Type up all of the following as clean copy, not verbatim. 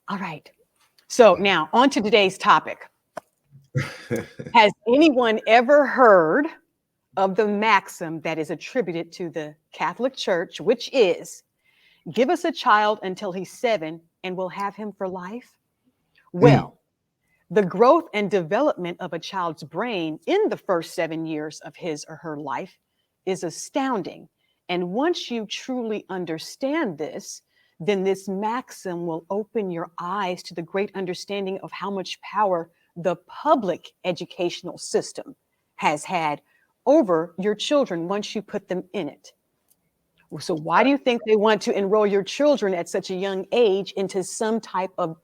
All right. So now on to today's topic. Has anyone ever heard of the maxim that is attributed to the Catholic Church, which is give us a child until he's 7 and we'll have him for life? Mm, Well, the growth and development of a child's brain in the first 7 years of his or her life is astounding. And once you truly understand this, then this maxim will open your eyes to the great understanding of how much power the public educational system has had over your children once you put them in it. So, why do you think they want to enroll your children at such a young age into some type of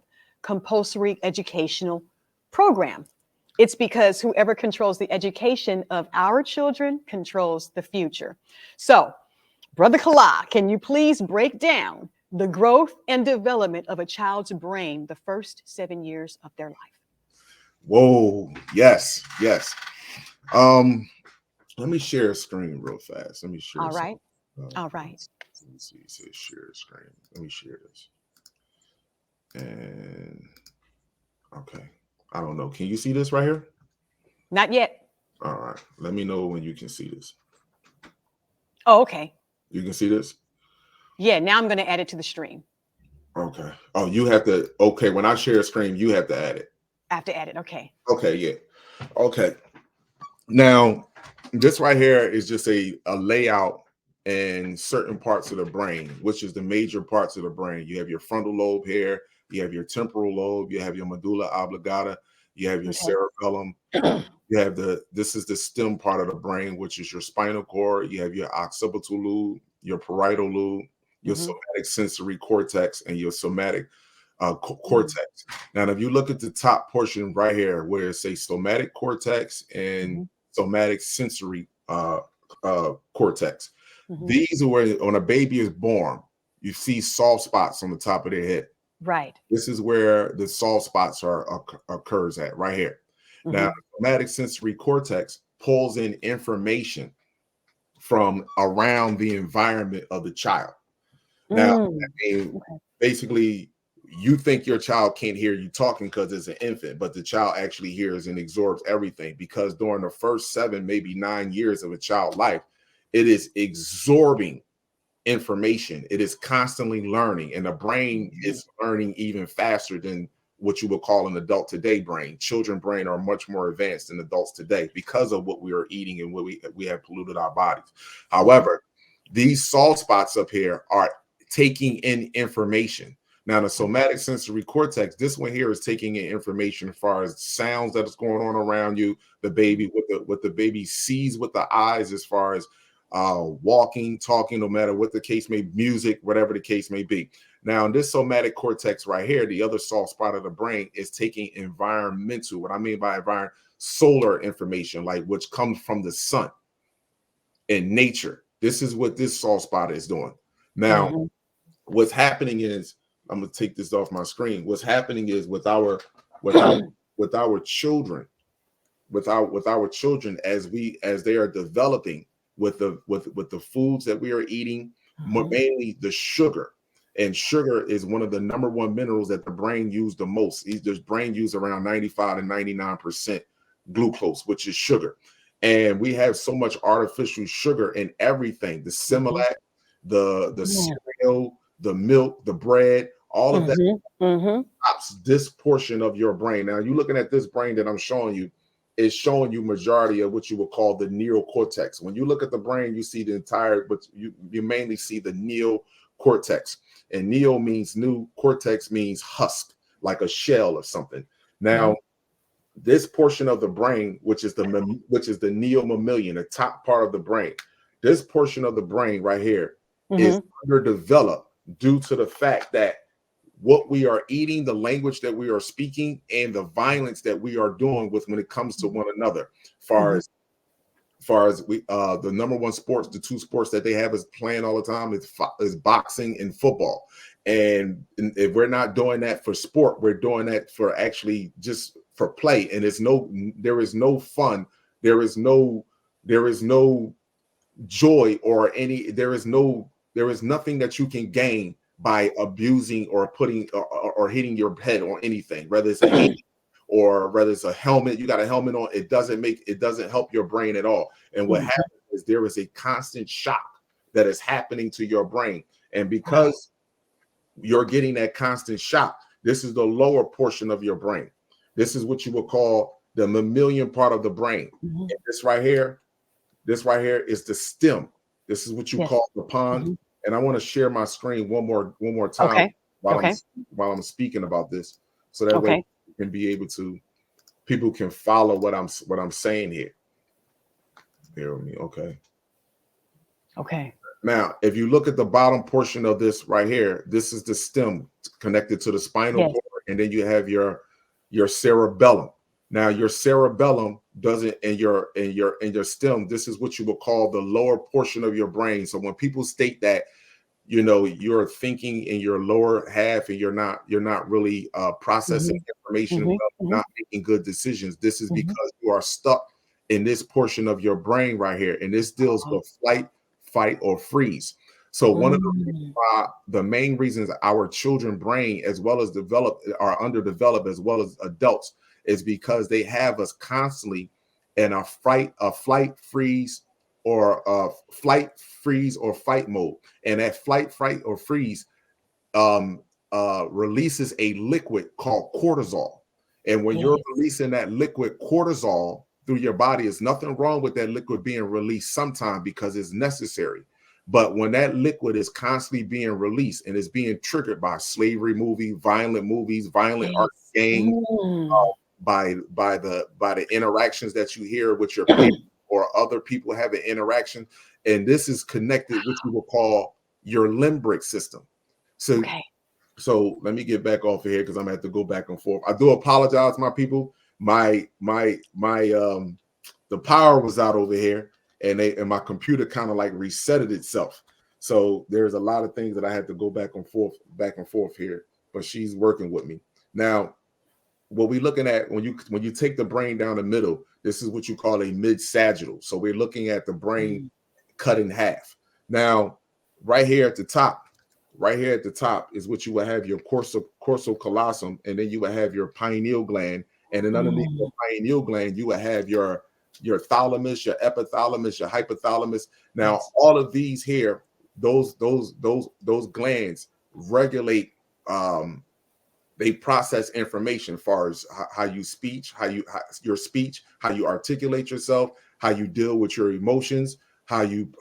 compulsory educational program? It's because whoever controls the education of our children controls the future. So, Brother Kala, can you please break down the growth and development of a child's brain the first 7 years of their life? whoa, yes, yes. Um, Let me share a screen real fast. Let me share All some. right. All right. Let me see. It says share screen. Let me share this. And okay, I don't know. Can you see this right here? Not yet. All right. Let me know when you can see this. Oh, okay. You can see this? Yeah, now I'm going to add it to the stream. Okay. Oh, you have to. Okay. When I share a screen, you have to add it. I have to add it. Okay. Okay. Yeah. Okay. Now, this right here is just a layout in certain parts of the brain, which is the major parts of the brain. You have your frontal lobe here, you have your temporal lobe, you have your medulla oblongata, you have your Okay. cerebellum, you have this is the stem part of the brain, which is your spinal cord, you have your occipital lobe, your parietal lobe, your somatic sensory cortex, and your somatic cortex. Now, if you look at the top portion right here, where it says somatic cortex and somatic sensory cortex, these are where when a baby is born, you see soft spots on the top of their head. Right. This is where the soft spots occurs at right here. Now, the somatic sensory cortex pulls in information from around the environment of the child. Now, I mean, basically, you think your child can't hear you talking because it's an infant, but the child actually hears and absorbs everything, because during the first 7, maybe 9 years of a child's life, it is absorbing information. It is constantly learning, and the brain is learning even faster than what you would call an adult today brain. Children brain are much more advanced than adults today because of what we are eating and what we have polluted our bodies. However, these soft spots up here are taking in information. Now, the somatic sensory cortex, this one here is taking in information as far as sounds that is going on around you, the baby, what the baby sees with the eyes, as far as walking, talking, no matter what the case may be, music, whatever the case may be. Now, in this somatic cortex right here, the other soft spot of the brain is taking environmental, what I mean by environment, solar information, like which comes from the sun and nature. This is what this soft spot is doing. Now, what's happening is, I'm gonna take this off my screen. What's happening is with our children, with our children, as they are developing with the foods that we are eating, mainly the sugar. And sugar is one of the number one minerals that the brain uses the most. The brain uses around 95 to 99% glucose, which is sugar. And we have so much artificial sugar in everything, the Similac, the cereal, the milk, the bread, all of that stops this portion of your brain. Now, you're looking at this brain that I'm showing you, is showing you majority of what you would call the neocortex. When you look at the brain, you see the entire, but you mainly see the neocortex. And neo means new, cortex means husk, like a shell or something. Now, this portion of the brain, which is the neomammalian, the top part of the brain, this portion of the brain right here is underdeveloped due to the fact that what we are eating, the language that we are speaking, and the violence that we are doing with when it comes to one another. Far as we the number one sports, the two sports that they have is playing all the time is boxing and football. And if we're not doing that for sport, we're doing that for actually just for play. And there is no fun, there is no joy, or there is nothing that you can gain by abusing or putting or hitting your head on anything, whether it's a hand or whether it's a helmet. You got a helmet on, it doesn't help your brain at all. And what happens is there is a constant shock that is happening to your brain. And because you're getting that constant shock, this is the lower portion of your brain. This is what you would call the mammalian part of the brain. And this right here is the stem. This is what you call the pond. And I want to share my screen one more time while I'm speaking about this, so that way you can be able to, people can follow what I'm saying here. Bear with me, okay. Now, if you look at the bottom portion of this right here, this is the stem connected to the spinal cord, and then you have your cerebellum. Now, your cerebellum doesn't, and your stem, this is what you would call the lower portion of your brain. So when people state that, you know, you're thinking in your lower half and you're not really processing information, not making good decisions, this is because you are stuck in this portion of your brain right here, and this deals with flight, fight, or freeze. So one of the main reasons our children's brain, as well as are underdeveloped as well as adults, is because they have us constantly in a flight, freeze, or fight mode. And that flight, fright, or freeze releases a liquid called cortisol. And when you're releasing that liquid cortisol through your body, there's nothing wrong with that liquid being released sometime because it's necessary. But when that liquid is constantly being released and is being triggered by slavery movies, violent art gang, by the interactions that you hear with your parents or other people having interaction, and this is connected, which we will call your limbic system. So let me get back off of here because I'm gonna have to go back and forth. I do apologize, my people. My the power was out over here, and my computer kind of like resetted itself. So there's a lot of things that I had to go back and forth here, but she's working with me. Now, what we're looking at when you take the brain down the middle, this is what you call a mid-sagittal. So we're looking at the brain cut in half. Now, right here at the top is what you will have your corsal callosum, and then you will have your pineal gland, and then underneath the pineal gland, you will have your thalamus, your epithalamus, your hypothalamus. Now, all of these here, those glands regulate, they process information as far as how you articulate yourself, how you deal with your emotions, how you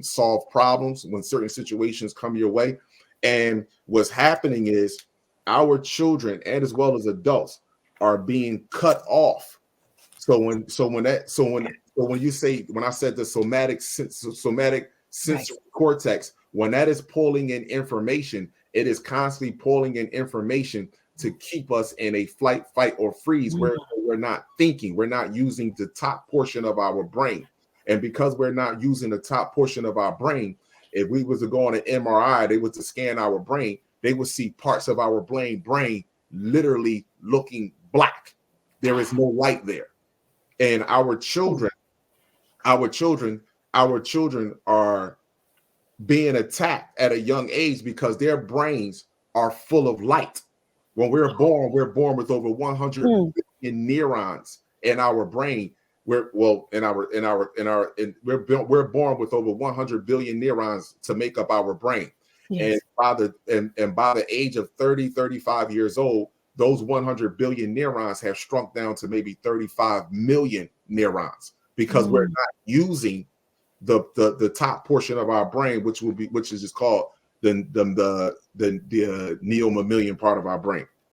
solve problems when certain situations come your way. And what's happening is our children, and as well as adults, are being cut off. So when you say, when I said the somatic sensory cortex, when that is pulling in information, it is constantly pulling in information to keep us in a flight, fight, or freeze, where we're not thinking, we're not using the top portion of our brain. And because we're not using the top portion of our brain, if we was to go on an MRI, they were to scan our brain, they would see parts of our brain literally looking black. There is no light there. And our children are being attacked at a young age because their brains are full of light. When we're born with over 100 billion neurons in our brain. We're born with over 100 billion neurons to make up our brain. And by the age of 30, 35 years old, those 100 billion neurons have shrunk down to maybe 35 million neurons, because we're not using the top portion of our brain, which is just called the neomammalian part of our brain.